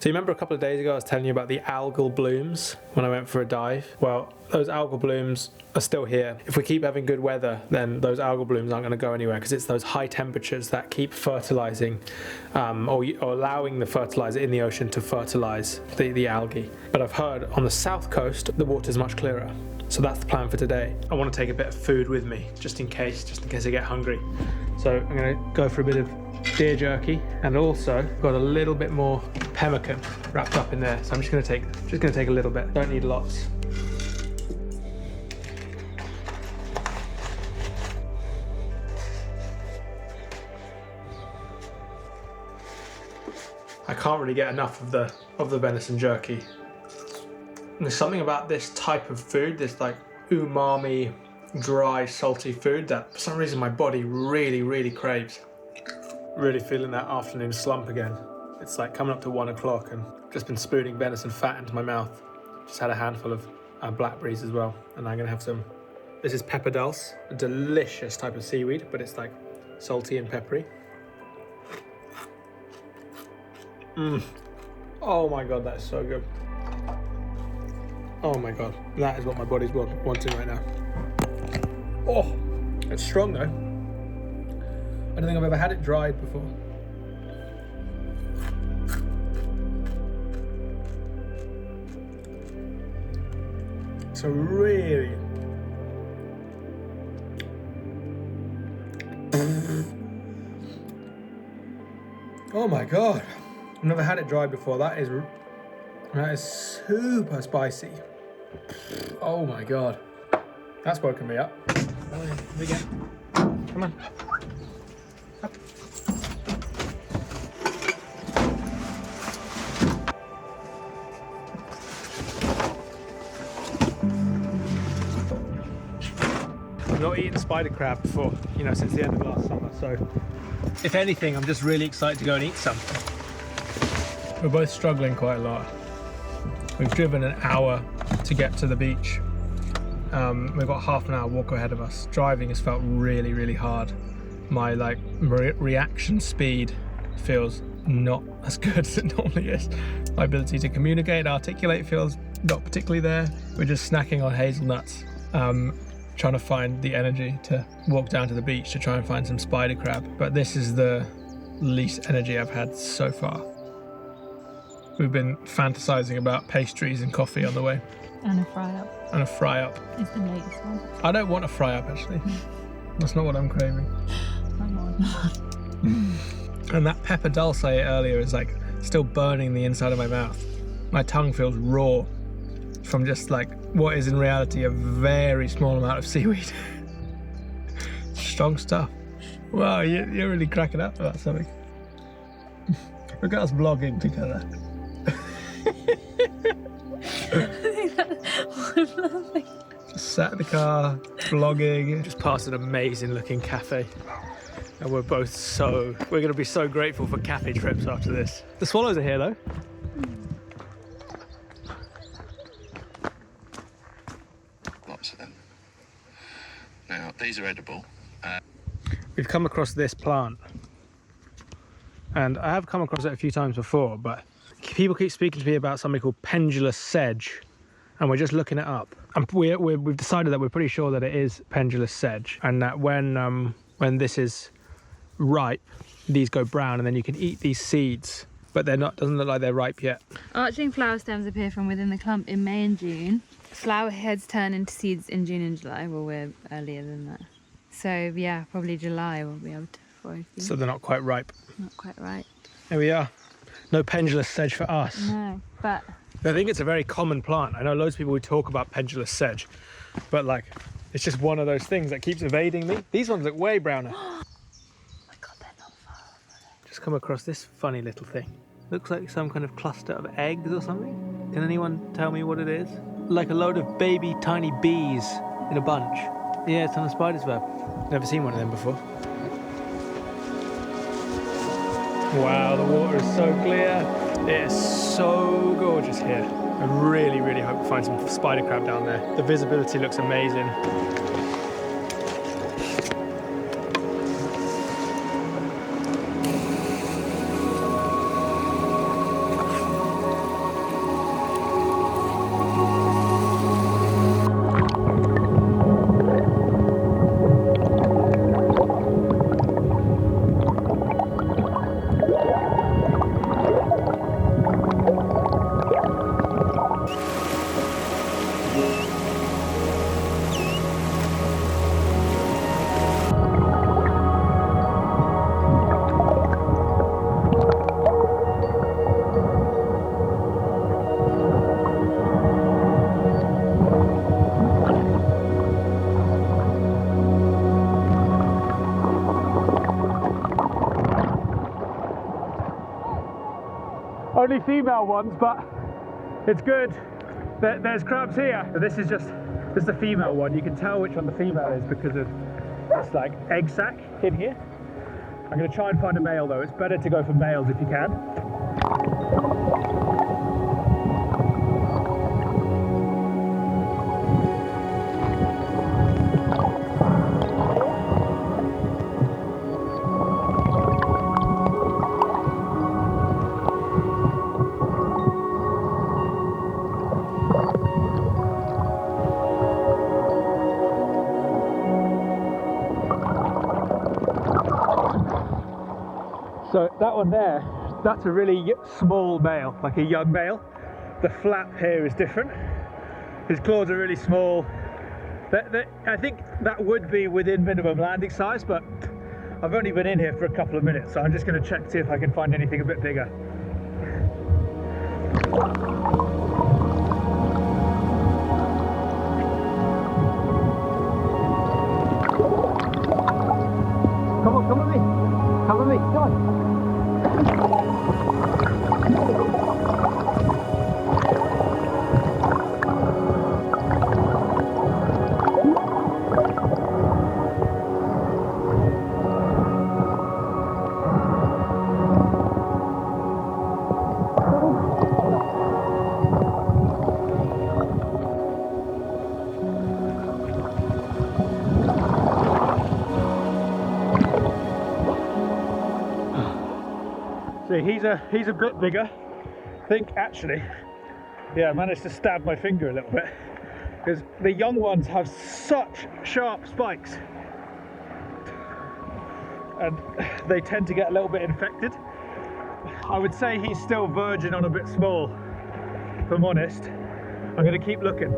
So you remember a couple of days ago I was telling you about the algal blooms when I went for a dive? Well, those algal blooms are still here. If we keep having good weather, then those algal blooms aren't going to go anywhere because it's those high temperatures that keep fertilizing or allowing the fertilizer in the ocean to fertilize the algae. But I've heard on the south coast the water's much clearer. So that's the plan for today. I want to take a bit of food with me just in case I get hungry. So I'm going to go for a bit of deer jerky, and also got a little bit more pemmican wrapped up in there. So I'm just going to take a little bit. Don't need lots. I can't really get enough of the venison jerky. And there's something about this type of food, this like umami, dry, salty food that for some reason my body really, really craves. Really feeling that afternoon slump again. It's like coming up to 1 o'clock and just been spooning venison fat into my mouth. Just had a handful of blackberries as well, and I'm gonna have some. This is pepper dulse, a delicious type of seaweed, but it's like salty and peppery. Oh my god, that's so good. Oh my god, that is what my body's wanting right now. Oh, it's strong though. I don't think I've ever had it dried before. So really, oh my god, I've never had it dried before. That is super spicy. Oh my god, that's woken me up. Again, come on. Up. I've not eaten spider crab before, since the end of last summer, so if anything, I'm just really excited to go and eat some. We're both struggling quite a lot. We've driven an hour to get to the beach. We've got half an hour walk ahead of us. Driving has felt really, really hard. My reaction speed feels not as good as it normally is. My ability to communicate and articulate feels not particularly there. We're just snacking on hazelnuts, trying to find the energy to walk down to the beach to try and find some spider crab. But this is the least energy I've had so far. We've been fantasizing about pastries and coffee on the way. And a fry up. And a fry up. It's the latest one. I don't want a fry up actually. That's not what I'm craving. And that pepper dulce I ate earlier is like still burning the inside of my mouth. My tongue feels raw from just like what is in reality a very small amount of seaweed. Strong stuff. Wow, you're really cracking up about something. Look at us vlogging together. Just sat in the car, vlogging. Just past an amazing looking cafe. And we're going to be so grateful for cafe trips after this. The swallows are here though. Lots of them. Now, these are edible. We've come across this plant. And I have come across it a few times before, but people keep speaking to me about something called pendulous sedge. And we're just looking it up. And we've decided that we're pretty sure that it is pendulous sedge. And that when this is ripe, these go brown, and then you can eat these seeds, but doesn't look like they're ripe yet. Arching flower stems appear from within the clump in May and June. Flower heads turn into seeds in June and July. Well, we're earlier than that. So yeah, probably July we'll be able to forage these. So they're not quite ripe. Not quite right. There we are. No pendulous sedge for us. No, but I think it's a very common plant. I know loads of people who talk about pendulous sedge, but like, it's just one of those things that keeps evading me. These ones look way browner. Just come across this funny little thing. Looks like some kind of cluster of eggs or something. Can anyone tell me what it is? Like a load of baby tiny bees in a bunch. Yeah, it's on a spider's web. Never seen one of them before. Wow, the water is so clear. It is so gorgeous here. I really, really hope we find some spider crab down there. The visibility looks amazing. only female ones, but it's good. There's crabs here. This is just the female one. You can tell which one the female is because of this like egg sac in here. I'm going to try and find a male though. It's better to go for males if you can. So that one there, that's a really small male, like a young male. The flap here is different. His claws are really small. I think that would be within minimum landing size, but I've only been in here for a couple of minutes, so I'm just going to check to see if I can find anything a bit bigger. Come on, come with me. Come with me, come on. See, he's a bit bigger. I think actually, yeah, I managed to stab my finger a little bit because the young ones have such sharp spikes and they tend to get a little bit infected. I would say he's still virgin on a bit small, if I'm honest. I'm going to keep looking.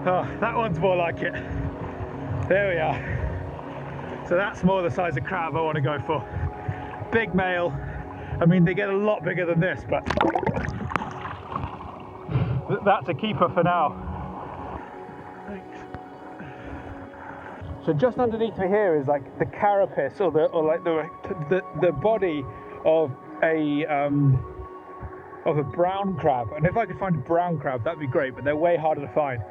Oh, that one's more like it. There we are. So that's more the size of crab I want to go for. Big male. I mean, they get a lot bigger than this, but that's a keeper for now. Thanks. So just underneath me here is like the carapace, or the body of a brown crab, and if I could find a brown crab that'd be great, but they're way harder to find.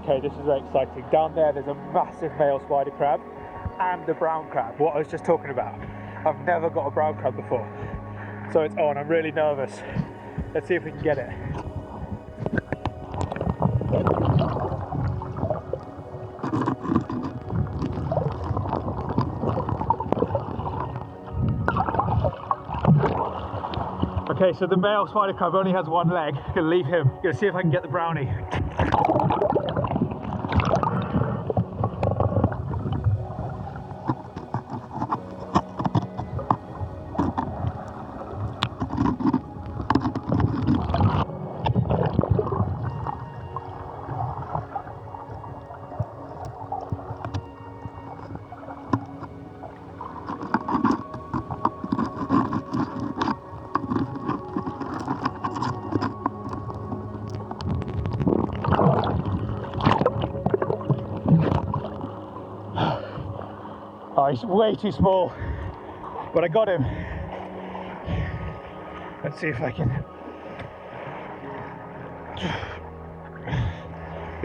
Okay, this is very exciting. Down there, there's a massive male spider crab and a brown crab, what I was just talking about. I've never got a brown crab before, so it's on. I'm really nervous. Let's see if we can get it. Okay, so the male spider crab only has one leg. I'm gonna leave him. Gonna see if I can get the brownie. Oh, he's way too small, but I got him. Let's see if I can.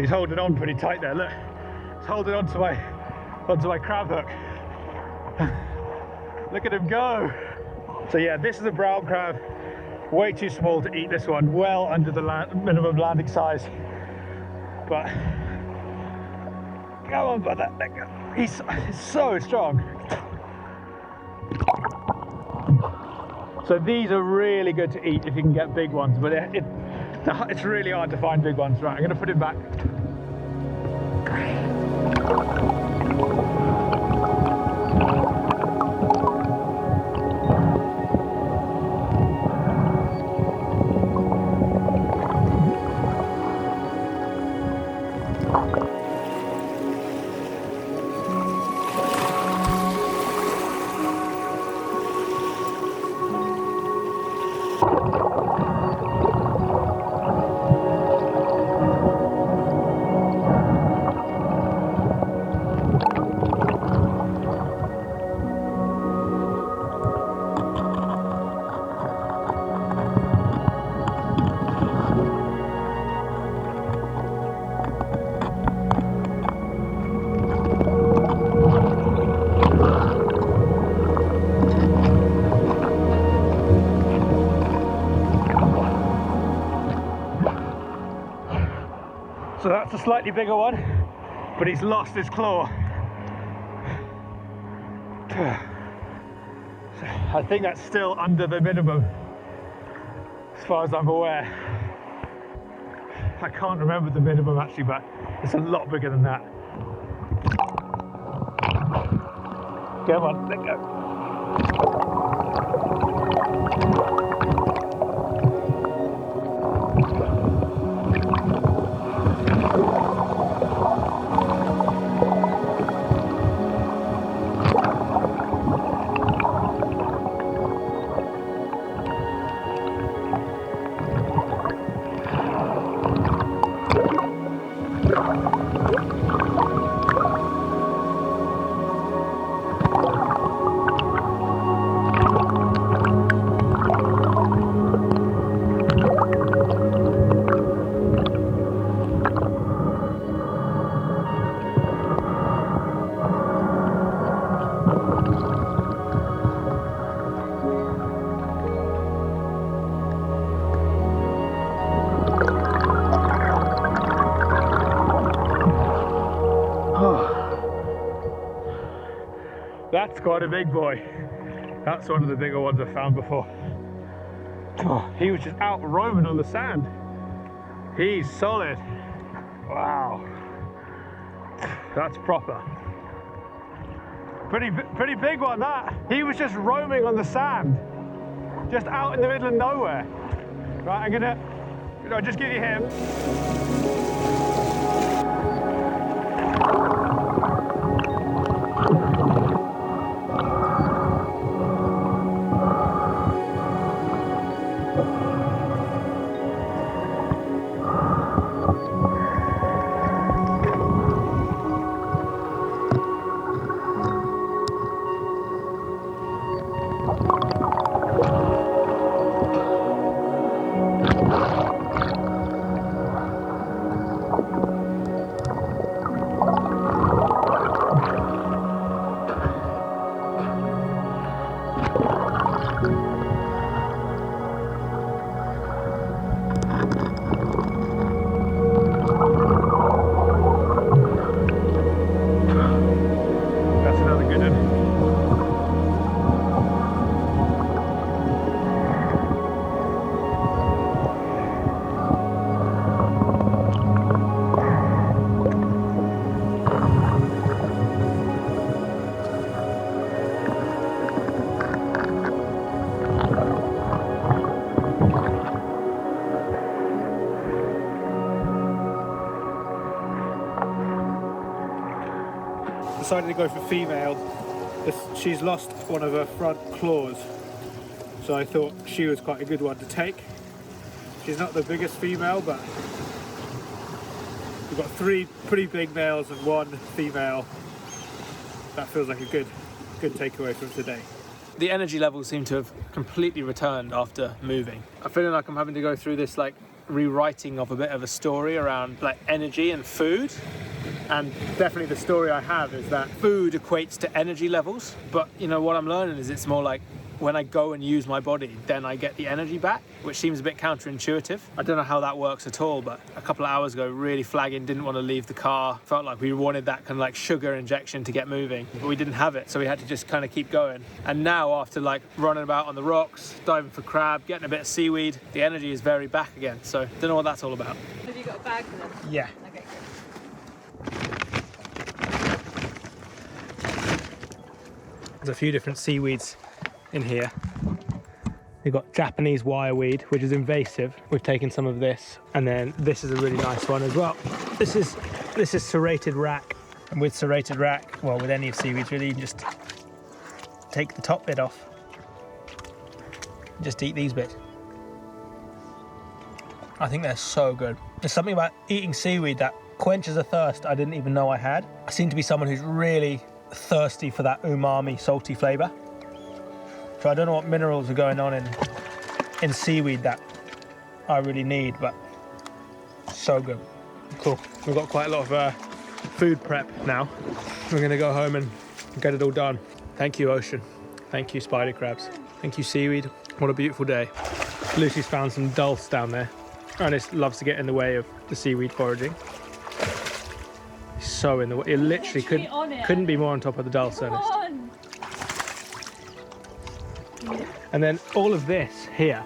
He's holding on pretty tight there, look. He's holding onto my crab hook. Look at him go. So yeah, this is a brown crab. Way too small to eat this one, well under the minimum landing size. But come on, brother, let go. He's so strong. So these are really good to eat if you can get big ones, but it's really hard to find big ones. Right, I'm gonna put it back. So that's a slightly bigger one, but he's lost his claw. I think that's still under the minimum, as far as I'm aware. I can't remember the minimum actually, but it's a lot bigger than that. Come on, let go. That's quite a big boy. That's one of the bigger ones I've found before. Oh, he was just out roaming on the sand. He's solid. Wow. That's proper. Pretty big one, that. He was just roaming on the sand. Just out in the middle of nowhere. Right, I'm gonna just give you him. Decided to go for female. She's lost one of her front claws, so I thought she was quite a good one to take. She's not the biggest female, but we've got 3 pretty big males and 1 female. That feels like a good takeaway from today. The energy levels seem to have completely returned after moving. I'm feeling like I'm having to go through this like rewriting of a bit of a story around like energy and food. And definitely the story I have is that food equates to energy levels. But you know, what I'm learning is it's more like when I go and use my body, then I get the energy back, which seems a bit counterintuitive. I don't know how that works at all, but a couple of hours ago, really flagging, didn't want to leave the car. Felt like we wanted that kind of like sugar injection to get moving, but we didn't have it. So we had to just kind of keep going. And now after like running about on the rocks, diving for crab, getting a bit of seaweed, the energy is very back again. So don't know what that's all about. Have you got a bag for them? Yeah. Okay, There's a few different seaweeds in here. We've got Japanese wireweed, which is invasive. We've taken some of this, and then this is a really nice one as well. This is serrated rack, and with serrated rack, well, with any of seaweeds really, you can just take the top bit off. Just eat these bits. I think they're so good. There's something about eating seaweed that quenches a thirst I didn't even know I had. I seem to be someone who's really thirsty for that umami, salty flavour. So I don't know what minerals are going on in seaweed that I really need, but so good. Cool. We've got quite a lot of food prep now. We're going to go home and get it all done. Thank you, ocean. Thank you, spider crabs. Thank you, seaweed. What a beautiful day. Lucy's found some dulse down there. Ernest loves to get in the way of the seaweed foraging. He's so in the way. It literally couldn't be more on top of the dulse, Ernest. And then all of this here,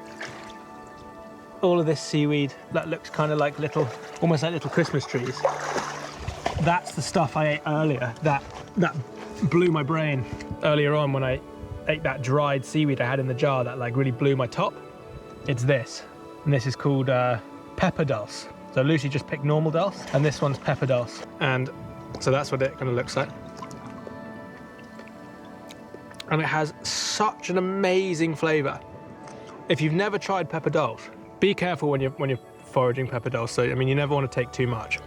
all of this seaweed that looks kind of like little, almost like little Christmas trees. That's the stuff I ate earlier that blew my brain earlier on when I ate that dried seaweed I had in the jar that like really blew my top. It's this, and this is called pepper dulse. So Lucy just picked normal dulse, and this one's pepper dulse. And so that's what it kind of looks like. And it has such an amazing flavour. If you've never tried pepper dulse, be careful when you're foraging pepper dulse. So I mean, you never want to take too much.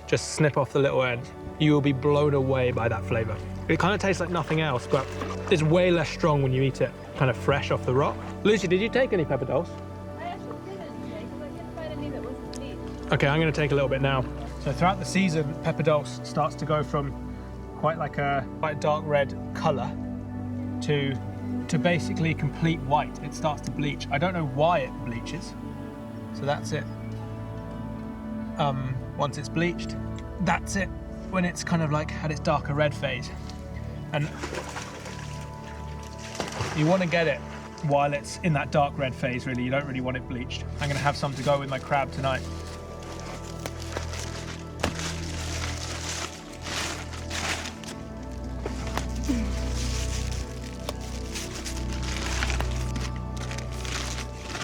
Just snip off the little end. You will be blown away by that flavour. It kind of tastes like nothing else, but it's way less strong when you eat it kind of fresh off the rock. Lucy, did you take any pepper dulse? I actually didn't today because I couldn't find any that wasn't bleached. Okay, I'm going to take a little bit now. So throughout the season, pepper dulse starts to go from quite a dark red colour to basically complete white. It starts to bleach. I don't know why it bleaches. So that's it. Once it's bleached, that's it when it's kind of like had its darker red phase. And you want to get it while it's in that dark red phase, really. You don't really want it bleached. I'm going to have some to go with my crab tonight.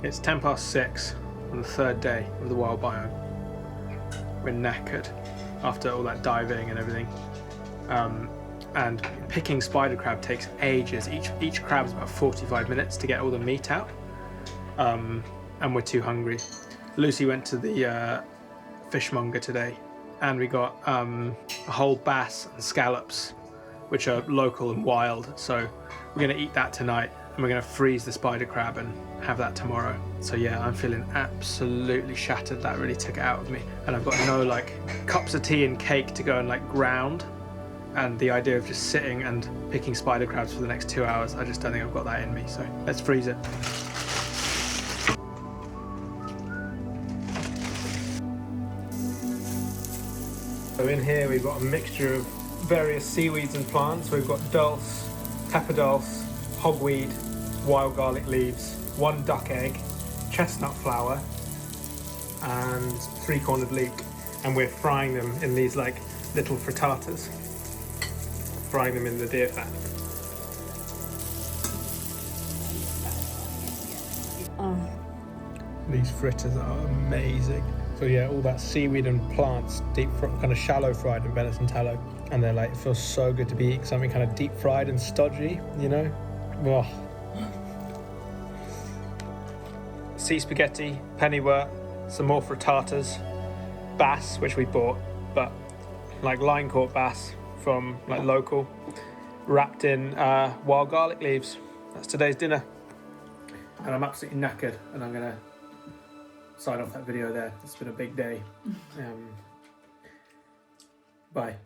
It's 6:10 on the third day of the wild biome. We're knackered after all that diving and everything. And picking spider crab takes ages. Each crab's about 45 minutes to get all the meat out. And we're too hungry. Lucy went to the fishmonger today, and we got a whole bass and scallops, which are local and wild. So we're gonna eat that tonight, and we're gonna freeze the spider crab and have that tomorrow. So yeah, I'm feeling absolutely shattered. That really took it out of me. And I've got no like cups of tea and cake to go and like ground. And the idea of just sitting and picking spider crabs for the next 2 hours, I just don't think I've got that in me. So let's freeze it. So in here we've got a mixture of various seaweeds and plants. We've got dulse, pepper dulse, hogweed, wild garlic leaves, 1 duck egg, chestnut flower, and 3-cornered leek. And we're frying them in these like little frittatas. Frying them in the deer fat. These fritters are amazing. So yeah, all that seaweed and plants, kind of shallow fried in venison tallow. And they're like, it feels so good to be eating something kind of deep fried and stodgy, you know? Oh. Sea spaghetti, pennywort, some more frittatas, bass, which we bought, but like line caught bass from like local, wrapped in wild garlic leaves. That's today's dinner. And I'm absolutely knackered, and I'm gonna sign off that video there. It's been a big day. Bye.